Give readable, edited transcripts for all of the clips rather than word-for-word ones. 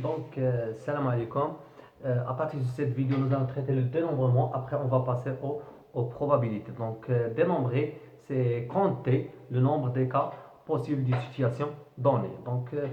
Salam alaikum. À partir de cette vidéo, nous allons traiter le dénombrement. Après, on va passer aux probabilités. Dénombrer, c'est compter le nombre de cas possibles d'une situation donnée.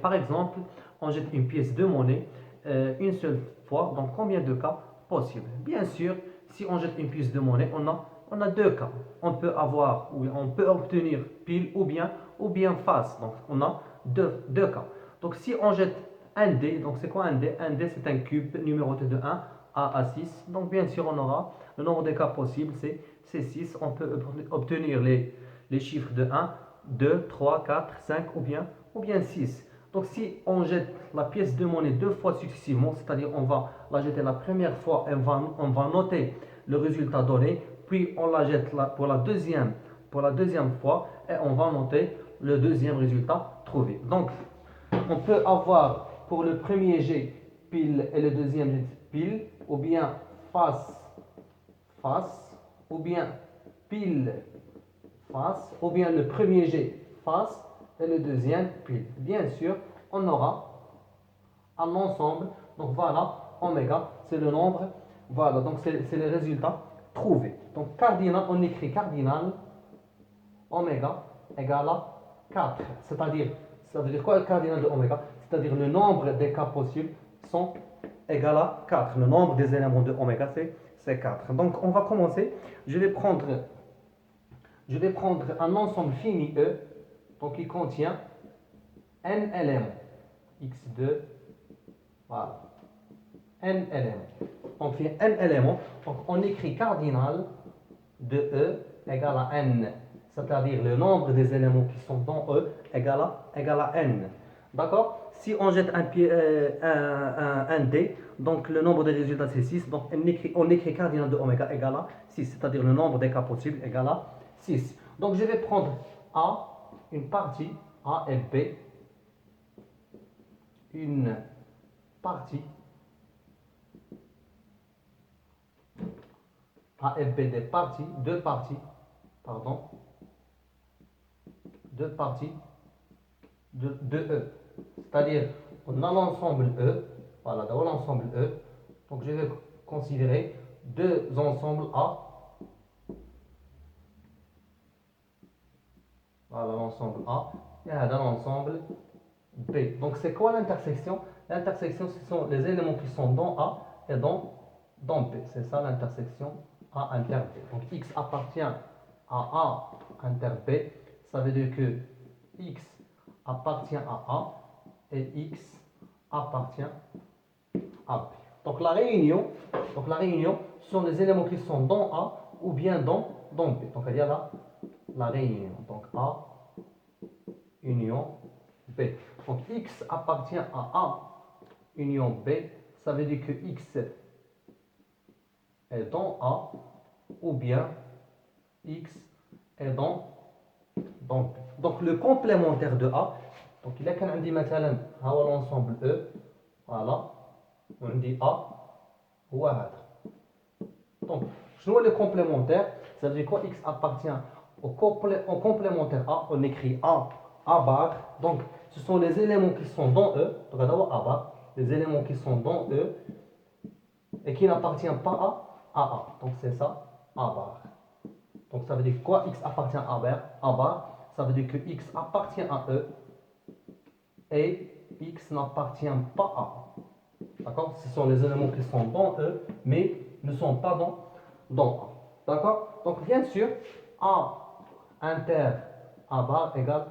Par exemple, on jette une pièce de monnaie une seule fois. Donc, combien de cas possibles? Bien sûr, si on jette une pièce de monnaie, on a deux cas. On peut avoir, ou on peut obtenir pile ou bien face. Donc, on a deux cas. Donc, si on jette un dé, donc c'est quoi un dé? Un dé, c'est un cube numéroté de 1 à 6. Donc, bien sûr, on aura le nombre de cas possibles, c'est 6. On peut obtenir les chiffres de 1, 2, 3, 4, 5 ou bien 6. Donc, si on jette la pièce de monnaie deux fois successivement, c'est-à-dire on va la jeter la première fois et on va noter le résultat donné, puis on la jette pour la deuxième fois et on va noter le deuxième résultat trouvé. Donc, on peut avoir pour le premier jet pile et le deuxième jet pile, ou bien face, face, ou bien pile, face, ou bien le premier jet face et le deuxième pile. Bien sûr, on aura un ensemble. Donc voilà, oméga, c'est le nombre. Voilà, donc c'est les résultats trouvés. Donc cardinal, on écrit cardinal oméga égale à 4. Ça veut dire quoi le cardinal de oméga? C'est-à-dire le nombre des cas possibles sont égal à 4. Le nombre des éléments de oméga, c'est 4. Donc on va commencer. Je vais prendre un ensemble fini E, donc qui contient n éléments. X2, voilà. N éléments. Donc il y a n éléments. Donc on écrit cardinal de E égale à n. C'est-à-dire le nombre des éléments qui sont dans E égale à n. D'accord? Si on jette un dé, donc le nombre des résultats c'est 6. Donc on écrit cardinal de oméga égale à 6. C'est-à-dire le nombre des cas possibles égale à 6. Donc je vais prendre A, une partie, A et B, une partie, A et B des parties, deux parties, pardon, deux parties de E. C'est-à-dire, on a l'ensemble E, voilà, dans l'ensemble E, donc je vais considérer deux ensembles A, voilà l'ensemble A, et l'ensemble B. Donc c'est quoi l'intersection? L'intersection, ce sont les éléments qui sont dans A et dans B. C'est ça l'intersection A inter B. Donc X appartient à A inter B. Ça veut dire que X appartient à A et X appartient à B. Donc la réunion sont les éléments qui sont dans A ou bien dans B. Donc il y a la réunion. Donc A union B. Donc X appartient à A union B. Ça veut dire que X est dans A ou bien X est dans B. Donc le complémentaire de A, donc il a qu'un dit مثلا هو l'ensemble E, voilà, on dit A ou A. Donc je vois le complémentaire, ça veut dire quoi? X appartient au complémentaire A, on écrit A bar. Donc ce sont les éléments qui sont dans E, donc d'abord A bar, les éléments qui sont dans E et qui n'appartiennent pas à A. Donc c'est ça, A bar. Donc ça veut dire quoi? X appartient à A bar, ça veut dire que X appartient à E et X n'appartient pas à A. D'accord? Ce sont les éléments qui sont dans E, mais ne sont pas dans A. D'accord? Donc bien sûr, A inter A bar égale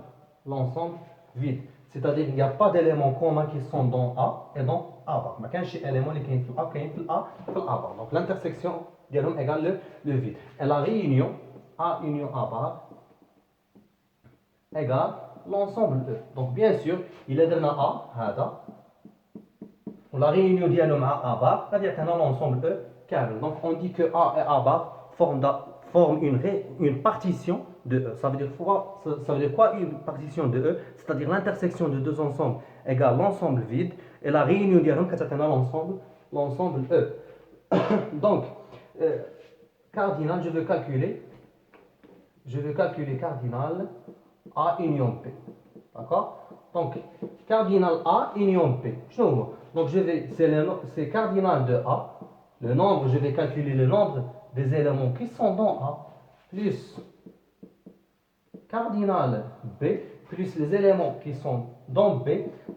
l'ensemble vide. C'est-à-dire qu'il n'y a pas d'éléments communs qui sont dans A et dans A bar. ما كانش élément اللي كاين في A كاين في A في A bar. Donc l'intersection ديالهم égale le vide. Et la réunion A union A bar égale l'ensemble E. Donc bien sûr, il est dans A هذا. La réunion ديالهم مع A bar غادي يعطينا l'ensemble E carré. Donc on dit que A et A bar forment une partition de E. Ça veut dire quoi une partition de E? C'est-à-dire l'intersection de deux ensembles égale l'ensemble vide et la réunion ديالهم كتعطينا l'ensemble E. Donc cardinal, je veux calculer cardinal A union P. D'accord? Donc, cardinal A union B. Donc, c'est cardinal de A. Le nombre, je vais calculer le nombre des éléments qui sont dans A, plus cardinal B, plus les éléments qui sont dans B.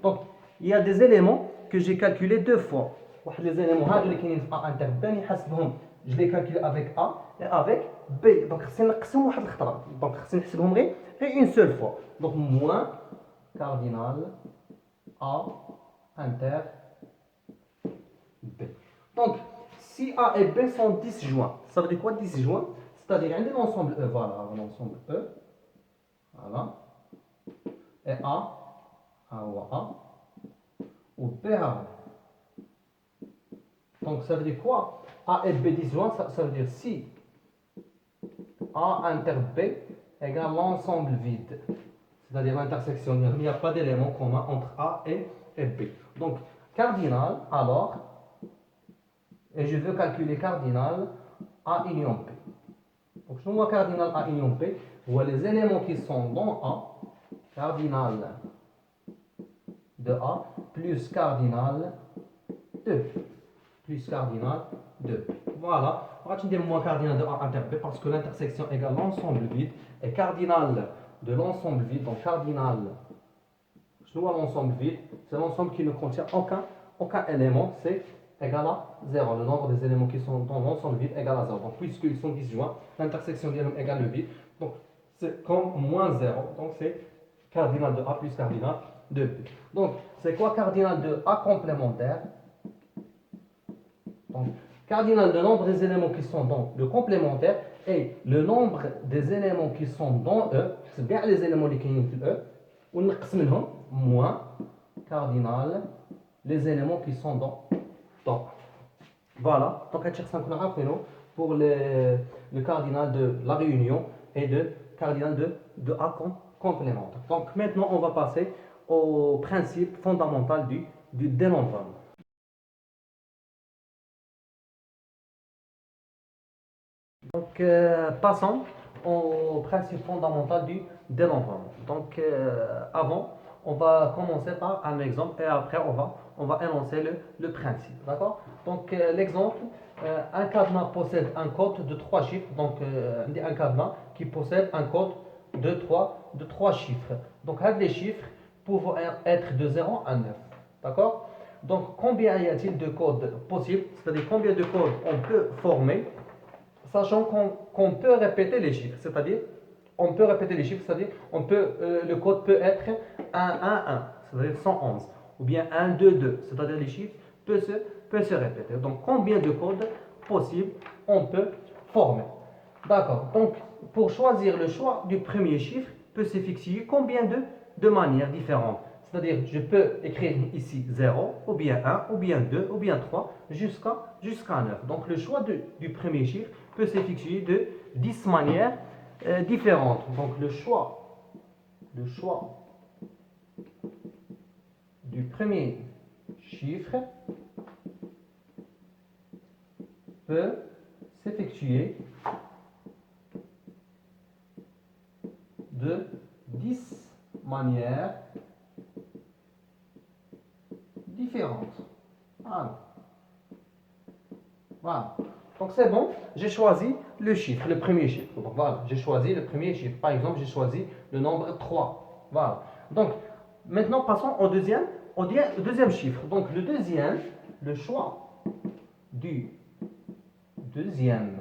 Donc, il y a des éléments que j'ai calculés deux fois. Les éléments A inter B, je les calcule avec A et avec B. Donc, c'est une seule fois. Donc, moins cardinal A inter B. Donc, si A et B sont disjoints, ça veut dire quoi disjoints? C'est-à-dire, un ensemble E, voilà, l'ensemble E, voilà, et A ou A, ou B A. Donc, ça veut dire quoi? A et B disjoints, ça veut dire si A inter B égale l'ensemble vide, c'est-à-dire l'intersection, il n'y a pas d'élément commun entre A et B. Donc, cardinal, alors, et je veux calculer cardinal A union B. Donc, je vois cardinal A union B, je vois les éléments qui sont dans A, cardinal de A, plus cardinal de B. Plus cardinal de B. Voilà. On va dire moins cardinal de A inter B parce que l'intersection égale l'ensemble vide. Et cardinal de l'ensemble vide, donc cardinal, je vois l'ensemble vide, c'est l'ensemble qui ne contient aucun élément, c'est égal à 0. Le nombre des éléments qui sont dans l'ensemble vide égale à 0. Donc, puisqu'ils sont disjoints, l'intersection d'éléments égale le vide. Donc, c'est comme moins 0. Donc, c'est cardinal de A plus cardinal de B. Donc, c'est quoi cardinal de A complémentaire? Donc, cardinal de nombre des éléments qui sont dans le complémentaire et le nombre des éléments qui sont dans E, c'est bien les éléments qui sont dans E, ou moins cardinal les éléments qui sont dans. Voilà, donc pour le cardinal de la réunion et le cardinal de A complémentaire. Donc maintenant on va passer au principe fondamental du dénombrement. Donc passons au principe fondamental du dénombrement. Donc avant, on va commencer par un exemple et après on va énoncer le principe. D'accord? Donc l'exemple, un cadenas possède un code de 3 chiffres. Donc un cadenas qui possède un code de 3 chiffres. Donc les chiffres peuvent être de 0 à 9. D'accord? Donc combien y a-t-il de codes possibles? C'est-à-dire combien de codes on peut former, sachant qu'on peut répéter les chiffres, c'est-à-dire on peut répéter les chiffres, c'est-à-dire le code peut être 1, 1, 1, c'est-à-dire 111, ou bien 1, 2, 2, c'est-à-dire les chiffres peuvent se répéter. Donc combien de codes possibles on peut former? D'accord, donc pour choisir le choix du premier chiffre peut s'effectuer combien de manières différentes? C'est-à-dire, je peux écrire ici 0, ou bien 1, ou bien 2, ou bien 3, jusqu'à 9. Donc, le choix du premier chiffre peut s'effectuer de 10 manières différentes. Donc, le choix du premier chiffre peut s'effectuer de 10 manières différentes. Voilà. Donc c'est bon, j'ai choisi le chiffre, le premier chiffre. Donc voilà, j'ai choisi le premier chiffre. Par exemple, j'ai choisi le nombre 3. Voilà. Donc maintenant passons au deuxième chiffre. Donc le choix du deuxième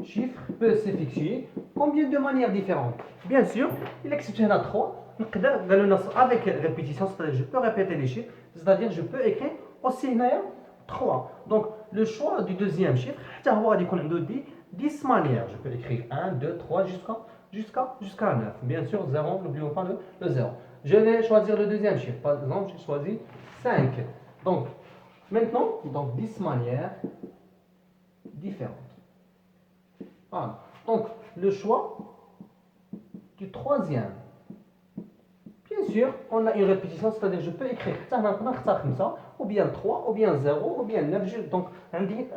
chiffre peut s'effectuer combien de manières différentes? Bien sûr, il existe 3. Avec répétition, c'est-à-dire je peux répéter les chiffres, c'est-à-dire je peux écrire aussi 3. Donc le choix du deuxième chiffre, 10 manières. Je peux écrire 1, 2, 3 jusqu'à 9. Bien sûr, 0, n'oublions pas le 0. Je vais choisir le deuxième chiffre. Par exemple, j'ai choisi 5. Donc maintenant, 10 manières différentes. Voilà. Donc, le choix du troisième. Bien sûr, on a une répétition, c'est-à-dire je peux écrire ou bien 3, ou bien 0, ou bien 9. Donc, on dit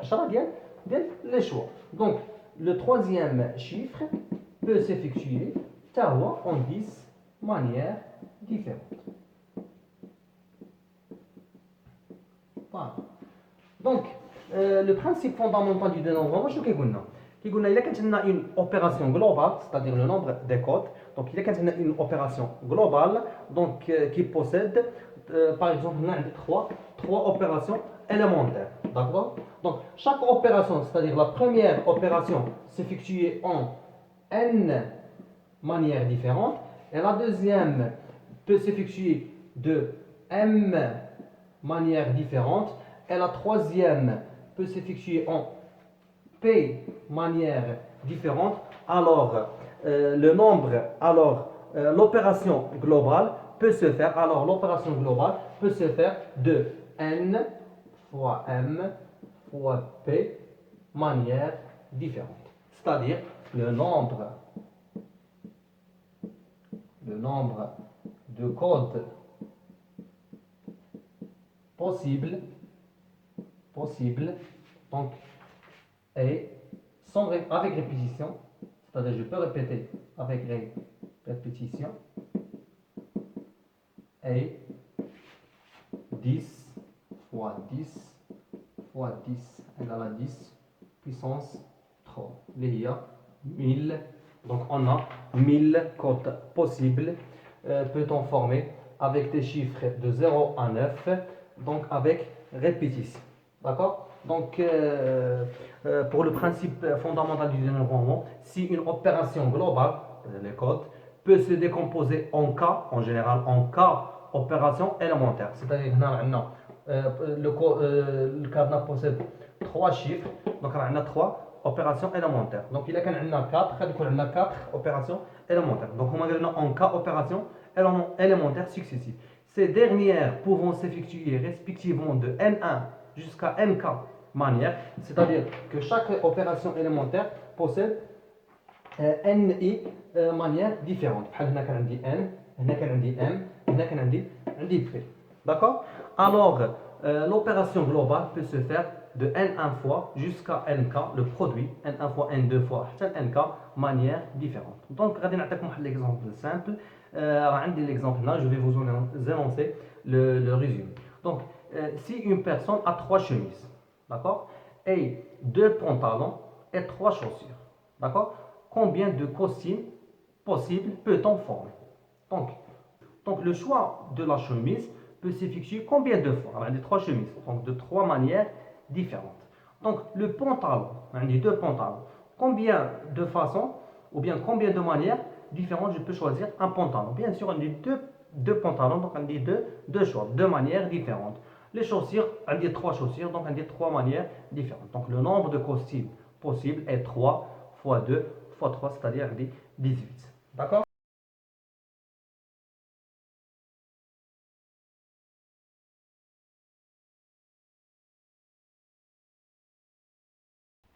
les choix. Donc, le troisième chiffre peut s'effectuer en 10 manières différentes. Voilà. Donc, le principe fondamental du dénombrement, je vais vous dire. Il y a une opération globale, c'est-à-dire le nombre des codes. Donc, il y a une opération globale donc, qui possède, par exemple, trois opérations élémentaires. D'accord? Donc, chaque opération, c'est-à-dire la première opération, s'effectue en n manières différentes. Et la deuxième peut s'effectuer de m manières différentes. Et la troisième peut s'effectuer en p manières différentes. Alors, l'opération globale peut se faire, de n fois m fois p manières différentes. C'est-à-dire le nombre de codes possibles, donc, et avec répétition, c'est-à-dire je peux répéter avec répétition, et 10 fois 10 fois 10 égale à 10 puissance 3. Il y a 1000. Donc on a 1000 codes possibles, peut-on former avec des chiffres de 0 à 9, donc avec répétition. D'accord? Donc pour le principe fondamental du dénombrement, si une opération globale, les codes, peut se décomposer en général en cas opération élémentaire. C'est-à-dire le cadenas possède 3 chiffres, donc on a 3 opérations élémentaires. Donc il y a 4 opérations élémentaires. Donc on a en cas opérations élémentaires successives. Ces dernières pouvant s'effectuer respectivement de n1 jusqu'à nk manière, c'est-à-dire que chaque opération élémentaire possède ni manières différentes. هنا كان عندي n, هنا كان عندي m, هنا كان عندي p. D'accord? Alors, l'opération globale peut se faire de n1 fois jusqu'à nk, le produit n1 fois n2 fois حتى nk manière différente. Donc غادي نعطيكم واحد l'exemple simple. عندي l'exemple là, je vais vous énoncer le résumé. Donc, si une personne a 3 chemises, d'accord, et 2 pantalons et 3 chaussures, d'accord, combien de costumes possibles peut-on former? Donc, le choix de la chemise peut s'effectuer combien de fois? On a 3 chemises, donc de 3 manières différentes. Donc, le pantalon, on a 2 pantalons. Combien de façons ou bien combien de manières différentes je peux choisir un pantalon? Bien sûr, on a deux pantalons, donc on a deux choix, 2 manières différentes. Les chaussures, on a 3 chaussures, donc on a 3 manières différentes. Donc, le nombre de costumes possibles est 3 fois 2 fois 3, c'est-à-dire 18. D'accord?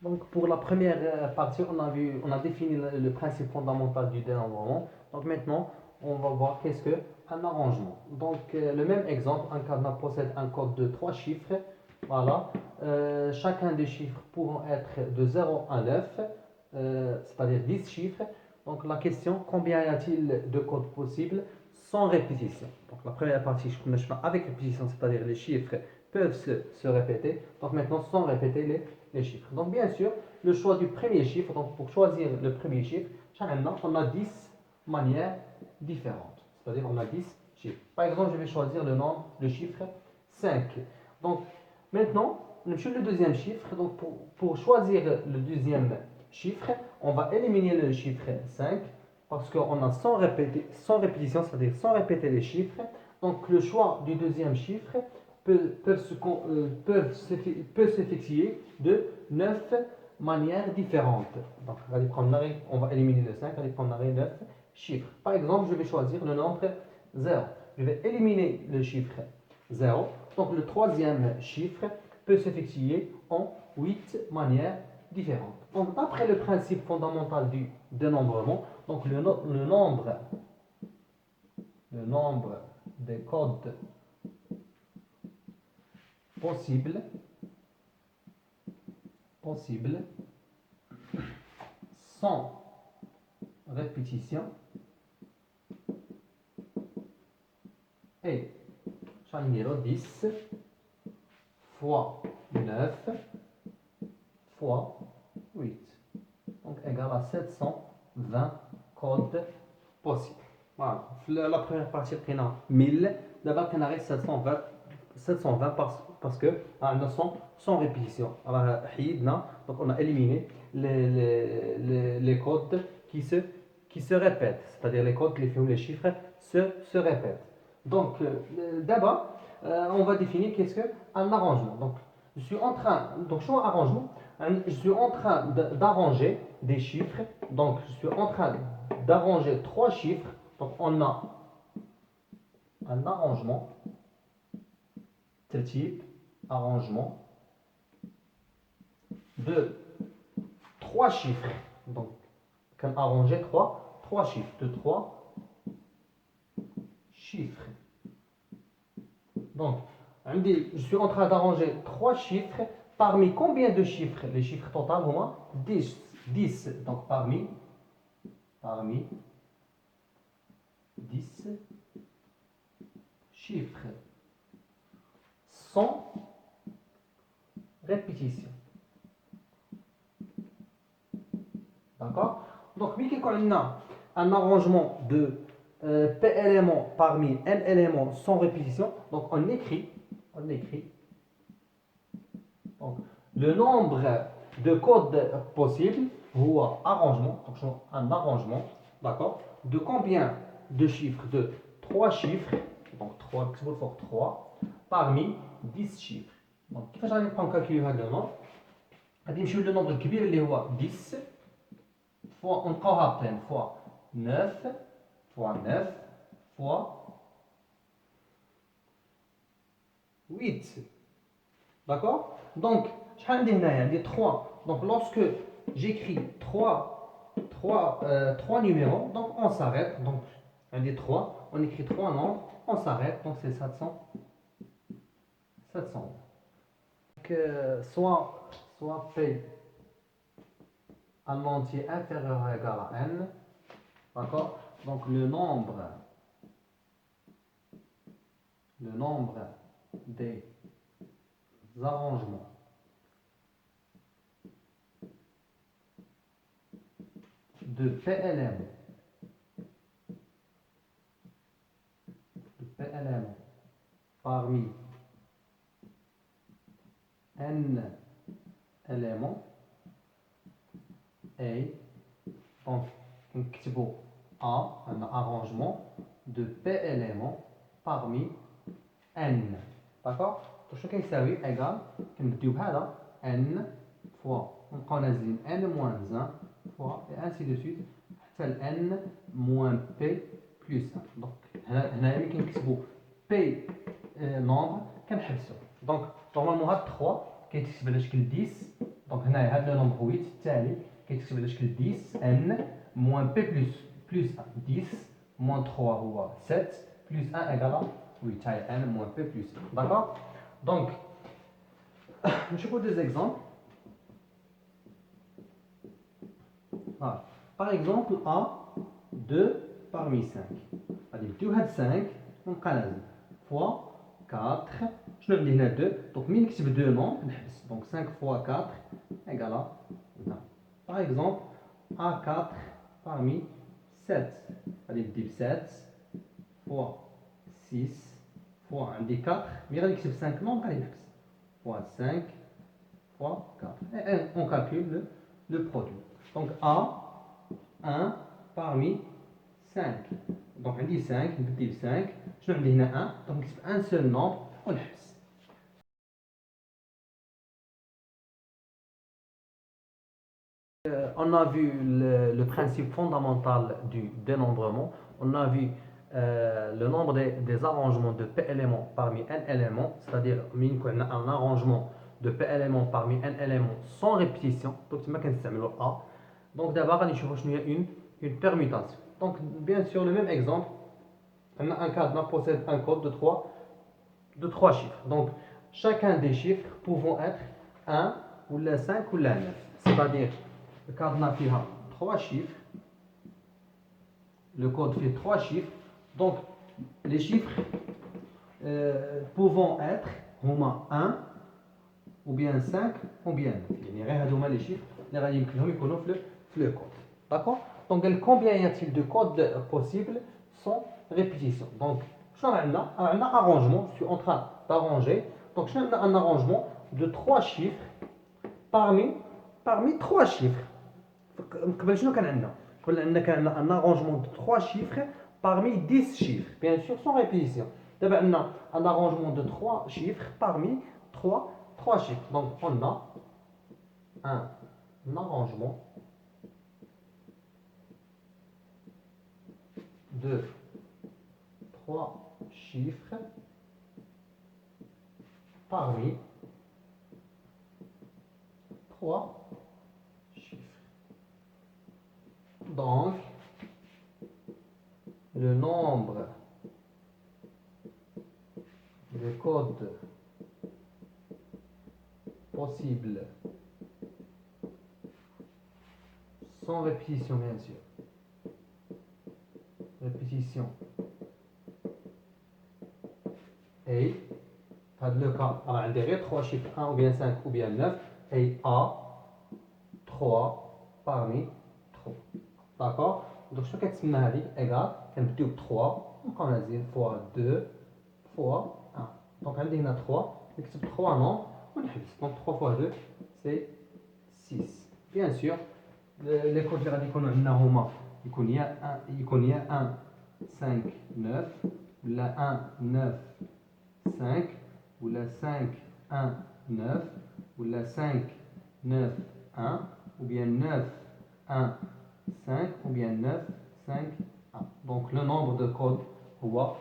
Donc pour la première partie, on a défini le principe fondamental du dénombrement. Donc maintenant, on va voir qu'est-ce qu'un arrangement. Donc le même exemple, un cadenas possède un code de 3 chiffres. Voilà. Chacun des chiffres pouvant être de 0 à 9, c'est-à-dire 10 chiffres. Donc la question, combien y a-t-il de codes possibles sans répétition? Donc la première partie, je commence avec répétition, c'est-à-dire les chiffres peuvent se répéter. Donc maintenant, sans répéter les chiffres. Donc bien sûr, le choix du premier chiffre, donc pour choisir le premier chiffre, on a 10 manières différentes. C'est-à-dire on a 10 chiffres. Par exemple, je vais choisir le chiffre 5. Donc maintenant, sur le deuxième chiffre, donc pour choisir le deuxième chiffre, on va éliminer le chiffre 5 parce qu'on a sans répétition, c'est-à-dire sans répéter les chiffres. Donc le choix du deuxième chiffre peut s'effectuer de 9 manières différentes. Donc, on va éliminer le 5, on va prendre 9 chiffres. Par exemple, je vais choisir le nombre 0. Je vais éliminer le chiffre 0. Donc, le troisième chiffre peut s'effectuer en 8 manières différentes. Donc, d'après le principe fondamental du dénombrement, donc le nombre des codes possible sans répétition et Chaniro 10 fois 9 fois 8. Donc égal à 720 codes possibles. Voilà. La première partie, on a 1000. D'abord, on a 720 parce que on a 100 répétitions. Alors, donc on a éliminé les codes qui se répètent. C'est-à-dire les codes, les chiffres se répètent. Donc, d'abord, on va définir qu'est-ce qu'un arrangement. Donc, je suis en train d'arranger des chiffres. Donc, je suis en train d'arranger trois chiffres. Donc, on a un arrangement, type arrangement de trois chiffres. Donc, on a arrangé trois chiffres, de trois chiffres. Donc, je suis en train d'arranger trois chiffres. Parmi combien de chiffres? Les chiffres total, au moins 10. 10. Donc, parmi 10 chiffres. 100 répétitions. D'accord? Donc, on a un arrangement de P éléments parmi N éléments sans répétition. Donc, on écrit donc, le nombre de codes possibles ou arrangement, donc un arrangement, d'accord, de combien de chiffres? De 3 chiffres, donc 3, 3 parmi 10 chiffres. Donc, كيفاش غادي نبقاو نكالكوليو هذا النومبر؟ غادي نمشيو للنومبر الكبير اللي هو 10 fois encore plein fois 9 fois 9 fois 8. D'accord? Donc, je vais 3. Donc, lorsque j'écris 3 numéros, donc on s'arrête. Donc, on dit 3, on écrit 3 nombres, on s'arrête. Donc, c'est 700. Donc, soit P un entier inférieur ou égal à n. D'accord? Donc, le nombre des arrangements de PLM parmi n éléments et donc A, un arrangement de P éléments parmi n. D'accord? Donc, ce qui est égal, n fois, on a n moins 1 fois, et ainsi de suite, n moins p plus 1. Donc, هنا كنكتبوا p nombre كنحبسوا. Donc, normalement هاد 3 كيتكتب على شكل 10. Donc, هنايا هاد لو نومبر 8 التالي كيتكتب على شكل 10 n moins p plus 1. 10 moins 3 هو 7 plus 1 égale à 8. هاي n moins p plus 1. D'accord? Donc, je vous des exemples. Voilà. Par exemple, A, 2 parmi 5. C'est-à-dire 2 had 5, on calme. Fois 4, je ne dis 2. Donc, mine qui 2 nombres, donc 5 fois 4 égale à 20. Par exemple, A4 parmi 7. C'est-à-dire 7 fois 6 fois 1 des 4. Mais il y a 5 nombres, fois 5 fois 4. Et on calcule le produit. Donc A, 1 parmi 5. Donc on dit 5, on dit 5. Je vais dire 1. Donc un seul nombre, on laisse. On a vu le principe fondamental du dénombrement. On a vu le nombre des arrangements de P éléments parmi N éléments, c'est-à-dire un arrangement de P éléments parmi N éléments sans répétition. Donc, c'est le A. Donc, d'abord, on a une permutation. Donc, bien sûr, le même exemple, on a un cadenas possède un code de 3 chiffres. Donc, chacun des chiffres pouvant être 1 ou la 5 ou la 9. C'est-à-dire, le cadenas fait 3 chiffres. Le code fait 3 chiffres. Donc, les chiffres pouvant être هما 1 ou bien 5 ou bien 9. يعني غير هادو هما لي chiffres اللي غادي يمكن لهم يكونوا في le code. D'accord? Donc combien y a-t-il de codes possibles sans répétition? Donc شنو عندنا؟ عندنا arrangement, je suis en train d'arranger. Donc شنو عندنا un arrangement de 3 chiffres parmi 3 chiffres. قبل شنو كان عندنا؟ قبل كان عندنا un arrangement de 3 chiffres parmi 10 chiffres, bien sûr sans répétition. دابا عندنا un arrangement de 3 chiffres parmi 3 chiffres. Donc on a un arrangement de 3 chiffres parmi 3 chiffres. Donc, le nombre de codes possibles sans répétition, bien sûr. Répétition. Et, dans le cas, on a 3 chiffres, 1 ou bien 5 ou bien 9, et A, 3 parmi 3. D'accord? Donc, je vais vous dire égal, on peut 3, donc on va dire fois 2 fois 1. Donc, on a 3, on écrit 3 nombres, on fixe. Donc, 3 fois 2, c'est 6. Bien sûr, les codes de radicaux, il y a 1, 5, 9, ou la 1, 9, 5, ou la 5, 1, 9, ou la 5, 9, 1, ou bien 9, 1, 5, ou bien 9, 5, 1. Donc le nombre de codes, on voit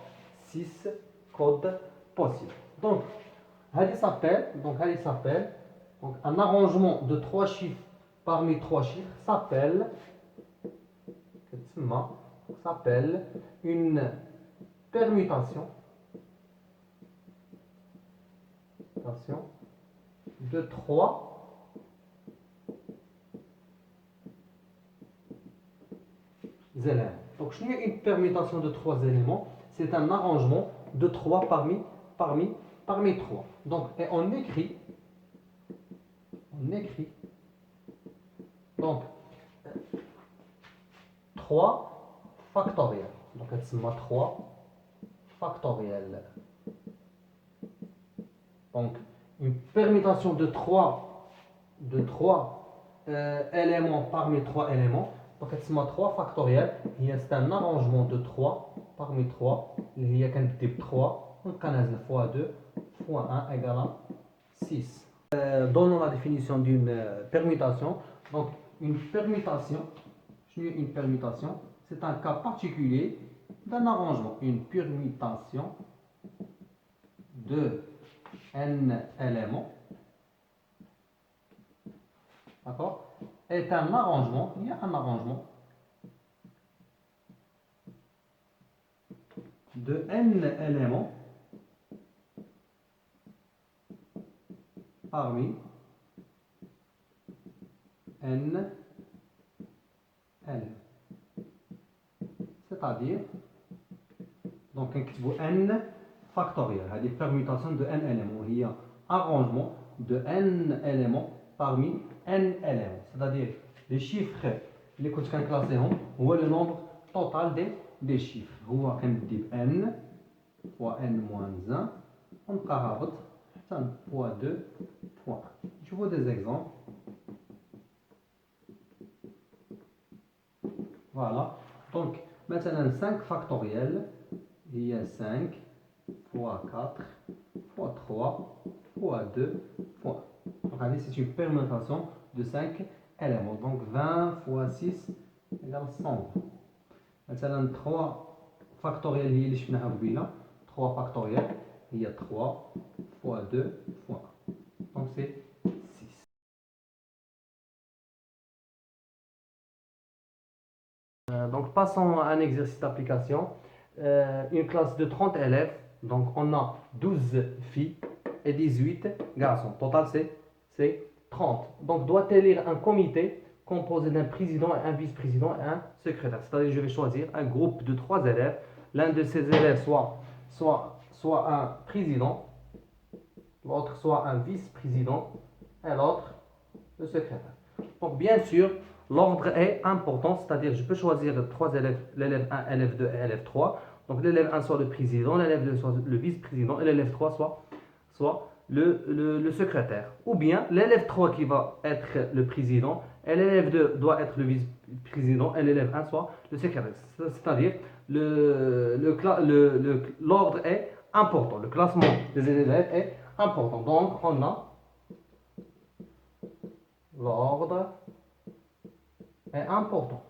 6 codes possibles. Donc, un arrangement de 3 chiffres parmi 3 chiffres s'appelle une permutation de 3 éléments. Donc, je n'ai une permutation de 3 éléments, c'est un arrangement de 3 parmi 3. Donc, et on écrit donc 3 factoriel. Donc, c'est 3 factoriel. Donc, une permutation de 3 éléments parmi 3 éléments. Donc, c'est 3 factoriel. C'est un arrangement de 3 parmi 3. Il y a un type 3. Donc, fois 2 fois 1 égale à 6. Donnons la définition d'une permutation. Donc, une permutation, c'est un cas particulier d'un arrangement. Une permutation de n éléments, d'accord, est un arrangement, il y a un arrangement de n éléments parmi n éléments. C'est-à-dire, donc n factoriel, c'est-à-dire permutation de n éléments. Il y a arrangement de n éléments parmi n éléments. C'est-à-dire, les chiffres, les codes classés, ou le nombre total des chiffres. هو كنبدي n fois n moins 1 ونبقى هابط حتى fois 2 fois 1. Je vois des exemples. Voilà. Donc, maintenant 5 factoriel, il y a 5 fois 4 fois 3 fois 2 fois 1. Donc, c'est une permutation de 5 éléments. Donc, 20 fois 6 égale 100. Maintenant, 3 factoriel, il y a 3 factoriel, il y a 3 fois 2 fois 1. Donc, c'est 6. Donc, passons à un exercice d'application. Une classe de 30 élèves. Donc, on a 12 filles et 18 garçons. Total, c'est 30. Donc, doit élire un comité composé d'un président, un vice-président et un secrétaire. C'est-à-dire, je vais choisir un groupe de 3 élèves. L'un de ces élèves soit soit un président, l'autre soit un vice-président et l'autre le secrétaire. Donc bien sûr, l'ordre est important, c'est-à-dire je peux choisir trois élèves, l'élève 1, élève 2 et élève 3. Donc l'élève 1 soit le président, l'élève 2 soit le vice-président et l'élève 3 soit le secrétaire. Ou bien l'élève 3 qui va être le président et l'élève 2 doit être le vice-président et l'élève 1 soit le secrétaire. C'est-à-dire l'ordre est important, le classement des élèves est important. Donc on a l'ordre est important.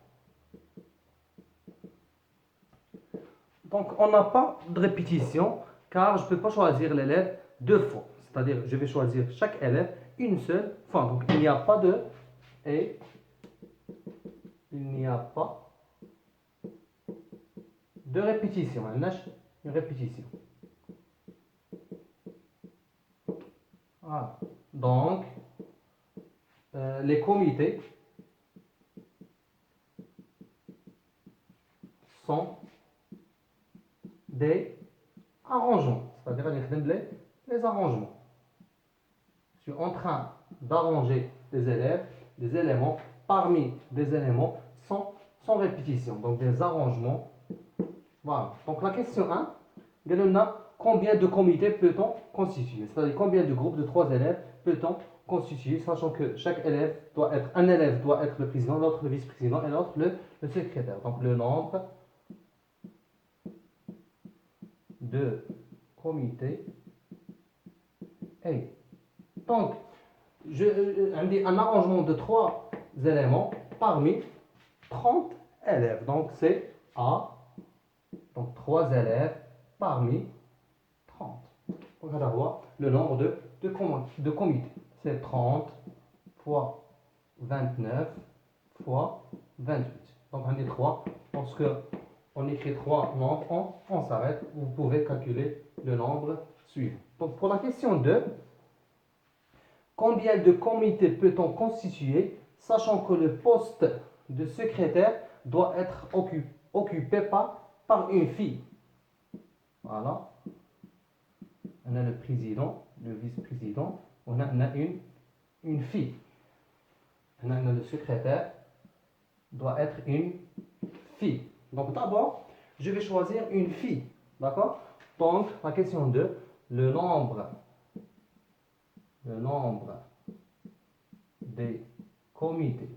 Donc, on n'a pas de répétition car je ne peux pas choisir l'élève deux fois. C'est-à-dire, je vais choisir chaque élève une seule fois. Donc, il n'y a pas de et il n'y a pas de répétition. Une répétition. Voilà. Donc, les comités sont des arrangements. C'est-à-dire les arrangements. Je suis en train d'arranger des élèves, des éléments parmi des éléments sans répétition. Donc des arrangements. Voilà. Donc la question 1, combien de comités peut-on constituer? C'est-à-dire combien de groupes de 3 élèves peut-on constituer, sachant que chaque élève doit être, un élève doit être le président, l'autre le vice-président et l'autre le secrétaire. Donc le nombre de comités est. Donc, un arrangement de 3 éléments parmi 30 élèves. Donc c'est A, donc 3 élèves parmi 30. Donc on va voir le nombre de comités. C'est 30 fois 29 fois 28. Donc on dit 3. Lorsque on écrit 3 nombres, on s'arrête. Vous pouvez calculer le nombre suivant. Donc pour la question 2, combien de comités peut-on constituer, sachant que le poste de secrétaire doit être occupé par une fille? Voilà. On a le président, le vice-président, on a une fille. On a le secrétaire doit être une fille. Donc d'abord, je vais choisir une fille. D'accord? Donc, la question 2, le nombre des comités,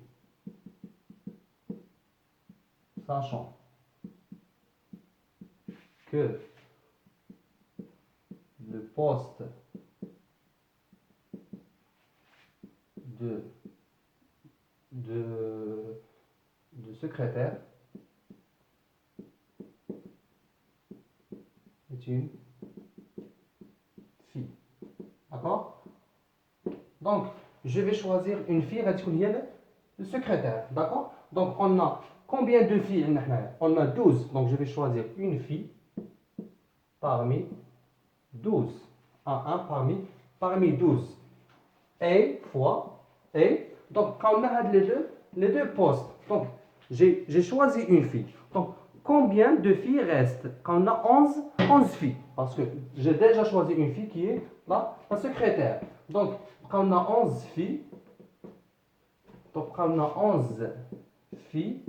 sachant que le poste de secrétaire est une fille. D'accord? Donc, je vais choisir une fille, le secrétaire. D'accord? Donc, on a combien de filles? On a 12. Donc, je vais choisir une fille parmi 12. Un parmi 12. Et fois. Et. Donc, quand on a les deux postes. Donc, j'ai choisi une fille. Donc, combien de filles restent? Quand on a 11 filles. Parce que j'ai déjà choisi une fille qui est la secrétaire. Donc, quand on a 11 filles,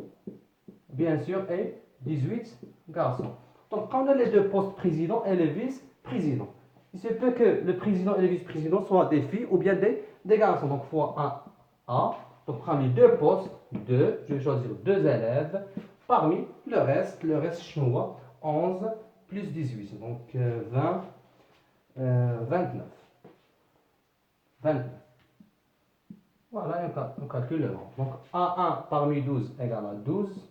bien sûr, et 18 garçons. Donc, quand on a les deux postes président et le vice-président, il se peut que le président et le vice-président soient des filles ou bien des garçons. Donc, fois 1 A. Donc, prendre les deux postes, 2. Je vais choisir 2 élèves. Parmi le reste chinois, 11 plus 18. Donc, 29. Voilà, on calcule le nombre. Donc, A1 parmi 12 égale à 12.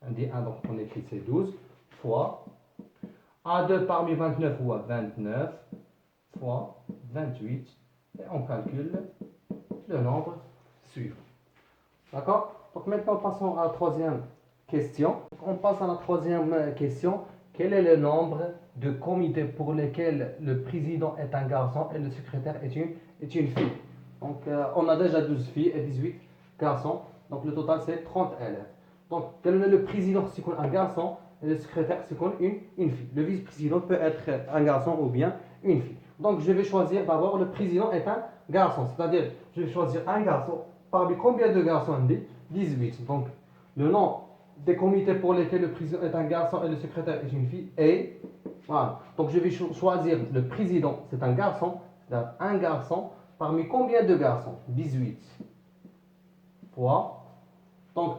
On dit 1, donc on écrit c'est 12. Fois A2 parmi 29 ou à 29 fois 28. Et on calcule le nombre suivant. D'accord? Donc maintenant passons à la troisième question. On passe à la troisième question. Quel est le nombre de comités pour lesquels le président est un garçon et le secrétaire est une fille? Donc on a déjà 12 filles et 18 garçons. Donc le total c'est 30 élèves. Donc quel est le président si c'est un garçon? et le secrétaire, c'est comme une fille. Le vice-président peut être un garçon ou bien une fille. Donc, je vais choisir d'abord, le président est un garçon. C'est-à-dire, je vais choisir un garçon. Parmi combien de garçons on dit 18. Donc, le nom des comités pour lesquels le président est un garçon et le secrétaire est une fille est. Voilà. Donc, je vais choisir le président, c'est un garçon. C'est-à-dire un garçon. Parmi combien de garçons 18 fois. Donc,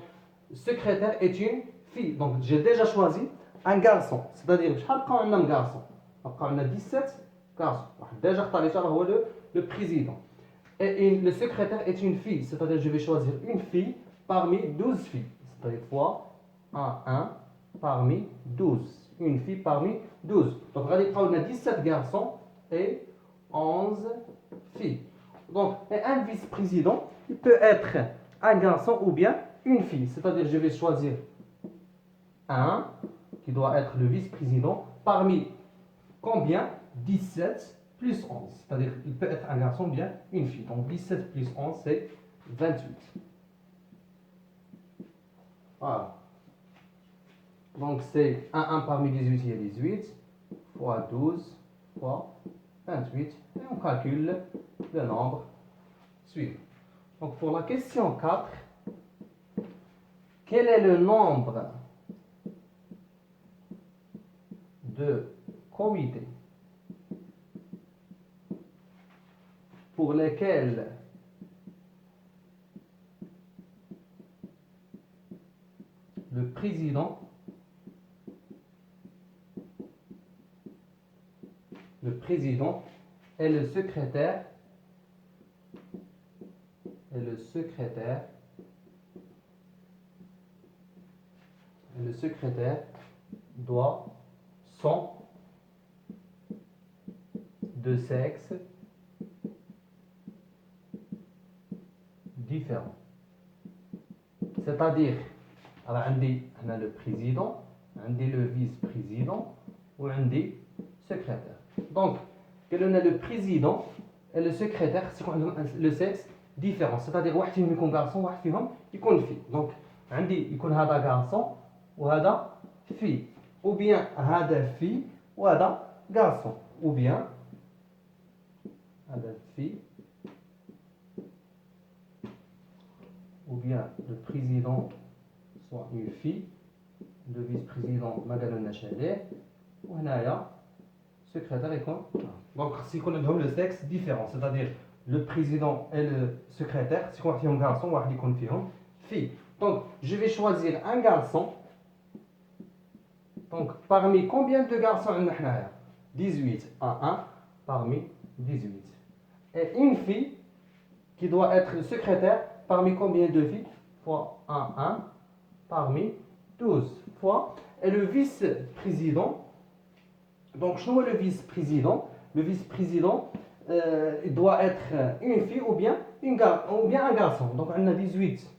secrétaire est une fille. Donc, j'ai déjà choisi un garçon. C'est-à-dire, je vais un garçon. On a 17 garçons. Déjà, le président. Et le secrétaire est une fille. C'est-à-dire, je vais choisir une fille parmi 12 filles. C'est-à-dire, fois 1 parmi 12. Une fille parmi 12. Donc, on a 17 garçons et 11 filles. Donc, et un vice-président, il peut être un garçon ou bien une fille. C'est-à-dire, je vais choisir un qui doit être le vice-président parmi combien 17 plus 11. C'est-à-dire, il peut être un garçon ou bien une fille. Donc, 17 plus 11, c'est 28. Voilà. Donc, c'est 1 parmi 18, il y a 18, fois 12, fois 28. Et on calcule le nombre suivant. Donc, pour la question 4, quel est le nombre de comités pour lesquels le président et le secrétaire sont de sexe différents. C'est-à-dire, alors on dit le président, on dit le vice-président, ou on dit secrétaire. Donc, quel est le président et le secrétaire, c'est le sexe différent. C'est-à-dire, واحد فيهم يكون garçon, واحد فيهم يكون fille. Donc, عندي يكون هذا garçon وهذا fille. Ou bien هذا fille وهذا garçon. Ou bien هذا fille ou bien le président soit une fille, le vice-président ما قالولناش عليه وهنايا secrétaire يكون. Donc si on a le sexe différent, c'est-à-dire le président et le secrétaire, si on a un garçon ou une fille. Donc je vais choisir un garçon. Donc parmi combien de garçons on a 18 à 1 parmi 18. Et une fille qui doit être le secrétaire parmi combien de filles fois 1 parmi 12 fois. Et le vice-président, donc je vois le vice-président. Le vice-président il doit être une fille ou bien un garçon. Donc on a 18.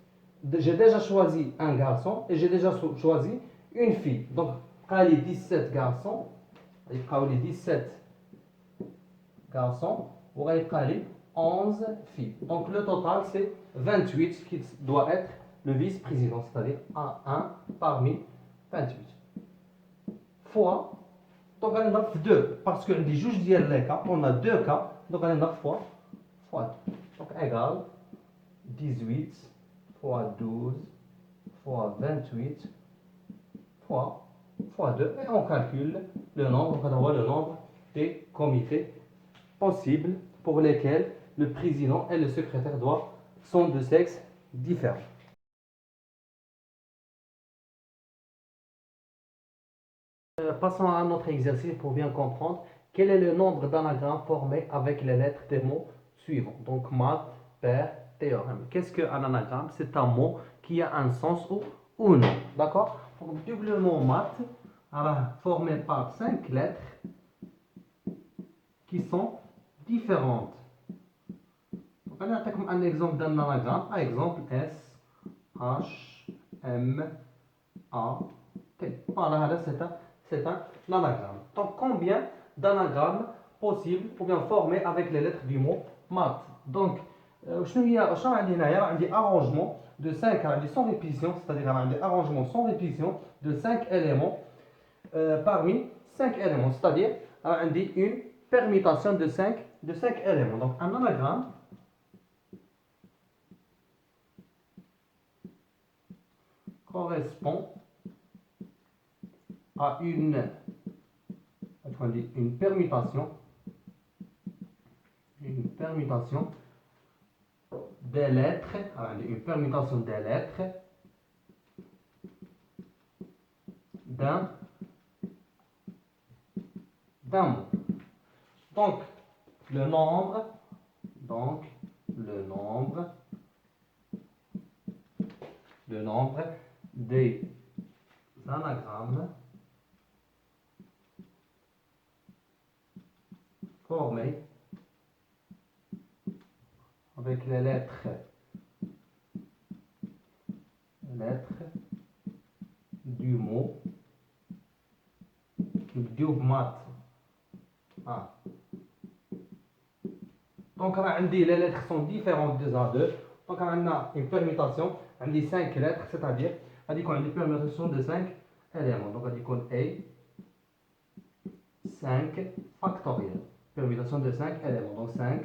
J'ai déjà choisi un garçon et j'ai déjà choisi une fille. Donc il y a 17 garçons. Il y a 17 garçons. Il y a 11 filles. Donc le total c'est 28 qui doit être le vice-président, c'est-à-dire 1 parmi 28. Fois, donc on a 2, parce qu'on dit juste dire les cas, on a 2 cas, donc on a fois 2. Donc égal 18 fois 12 fois 28 fois 2. Et on calcule le nombre, on voit le nombre des comités possibles pour lesquels le président et le secrétaire sont de sexe différents. Passons à un autre exercice pour bien comprendre quel est le nombre d'anagrammes formés avec les lettres des mots suivants. Donc maths, pair, théorème. Qu'est-ce qu'un anagramme? C'est un mot qui a un sens ou non. D'accord? Donc le mot maths formé par 5 lettres qui sont différentes. Donc, on a un exemple d'un anagramme. Par exemple, S, H, M, A, T. Voilà, c'est un anagramme. Donc, combien d'anagrammes possibles ou bien formés avec les lettres du mot maths? Donc, je vais un arrangement de 5 sans répétition, c'est-à-dire un arrangement sans répétition de 5 éléments parmi 5 éléments, c'est-à-dire on dit une permutation de 5 éléments. Donc un anagramme correspond à une permutation des lettres, une permutation des lettres d'un mot. Donc le nombre des anagrammes formés avec les lettres du mot mat. Donc les lettres sont différentes des A2. Donc on a une permutation, on dit 5 lettres, c'est-à-dire on dit qu'on a une permutation de 5 éléments. Donc on dit qu'on a 5 factoriel. Permutation de 5 éléments. Donc 5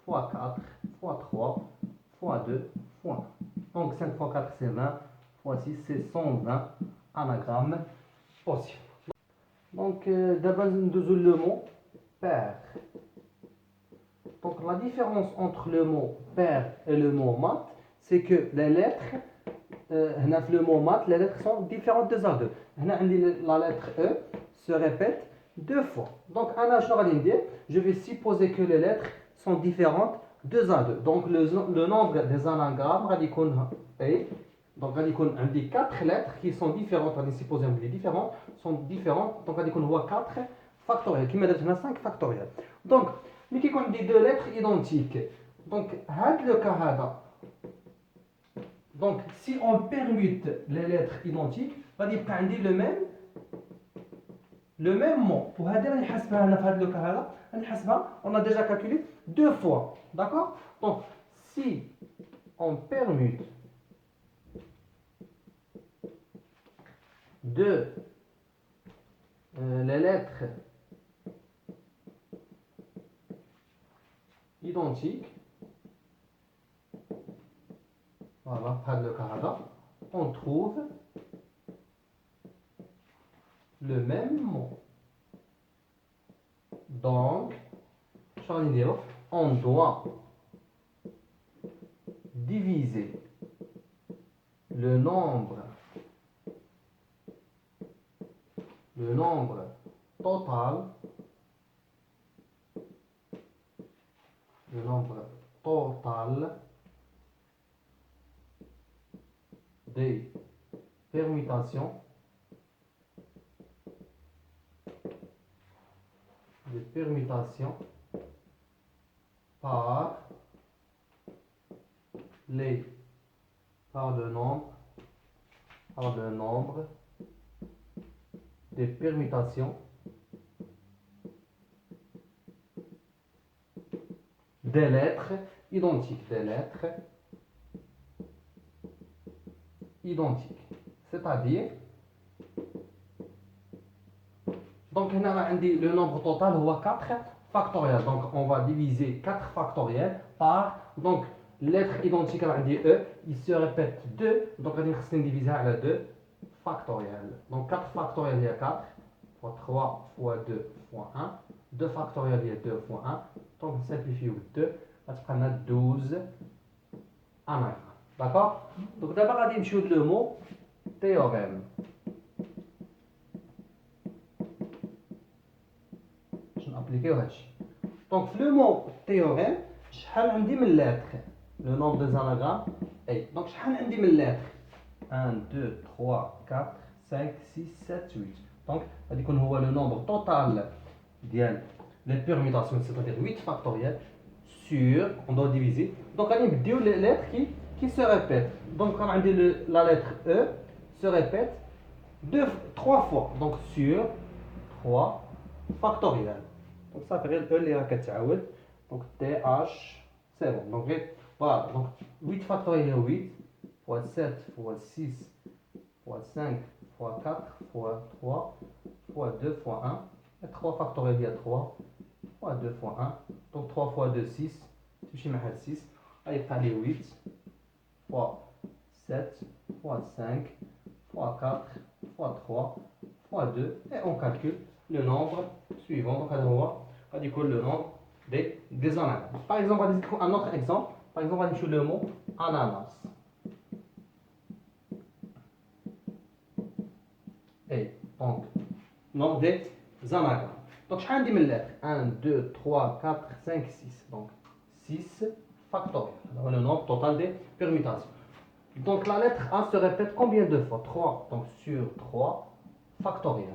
fois 4 fois 3 fois 2 fois 1. Donc 5 fois 4 c'est 20, fois 6 c'est 120 anagrammes possibles. Donc d'abord nous le mot père. Donc la différence entre le mot père et le mot mat, c'est que les lettres, le mot mat, les lettres sont différentes des A2. La lettre E se répète 2 fois. Donc je vais supposer que les lettres sont différentes 2 A2. Donc le nombre des anagrammes, donc on dit 4 lettres qui sont différentes, on supposer les différentes sont différentes. Donc on voit 4 factoriels, qui me donne 5 factoriels. Donc mais qui dit 2 lettres identiques. Donc le cas donc si on permute les lettres identiques, va dire qu'on dit le même mot. Pour le cas on a déjà calculé 2 fois. D'accord? Donc si on permute les lettres identiques, voilà, par le cas on trouve le même mot. Donc, on doit diviser le nombre total des permutations par le nombre des permutations des lettres identiques. C'est-à-dire, donc on a le nombre total est 4 factoriel. Donc on va diviser 4 factoriels par, donc lettre identique à E, il se répète 2, donc on va diviser à 2 factoriel. Donc 4 factoriel il y a 4, fois 3 fois 2 fois 1, 2 factoriel il y a 2 fois 1, donc on simplifie au 2, on a 12 anagrammes. D'accord? Donc d'abord on va dire le mot théorème. Je vais appliquer donc le mot théorème, شحال عندي من lettres. Le nombre des anagrammes est. Donc شحال عندي من lettres. 1, 2, 3, 4, 5, 6, 7, 8. Donc غادي يكون هو le nombre total ديال les permutations, c'est-à-dire 8 factoriels sur, on doit diviser. Donc غادي نبديو les lettres qui se répètent. Donc quand on dit la lettre E se répète 3 fois. Donc sur 3 factoriels. Donc ça fait E اللي راه كتعاود. Donc TH, c'est bon. Donc voilà. Donc 8 factoriel 8 fois 7 fois 6 fois 5 fois 4 fois 3 fois 2 fois 1. Et 3 factoriel, il y a 3 fois 2 fois 1. Donc 3 fois 2, 6. Je vais mettre 6. Il y a 8 fois 7 fois 5 fois 4 fois 3 fois 2. Et on calcule le nombre suivant. Donc on va dire le nombre des ananas. Par exemple, un autre exemple. Par exemple, on va dire le mot ananas. Et donc, nombre des ananas. Donc, je vais dire 1, 2, 3, 4, 5, 6. Donc, 6 factoriel. Alors, le nombre total des permutations. Donc, la lettre A se répète combien de fois? 3. Donc, sur 3 factoriel.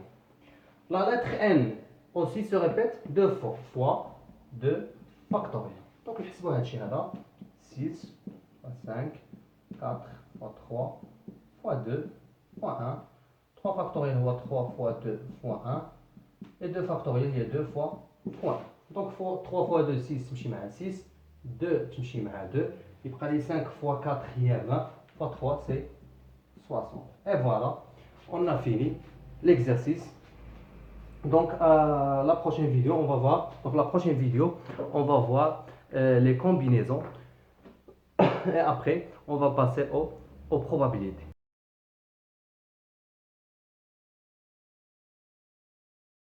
La lettre N aussi se répète 2 fois. Fois 2 factoriel. Donc, je vais dire 6 fois 5, 4 fois 3 fois 2 fois 1. 3 factoriel fois 3 fois 2 fois 1. Et 2 factoriel, il y a 2 fois 1. Donc 3 fois 2, 6, je vais 6. 2, je vais 2. Il prend les 5 fois 4, il y a 20. Fois 3, c'est 60. Et voilà, on a fini l'exercice. Donc la prochaine vidéo, on va voir. Donc la prochaine vidéo, on va voir les combinaisons. Et après, on va passer aux probabilités.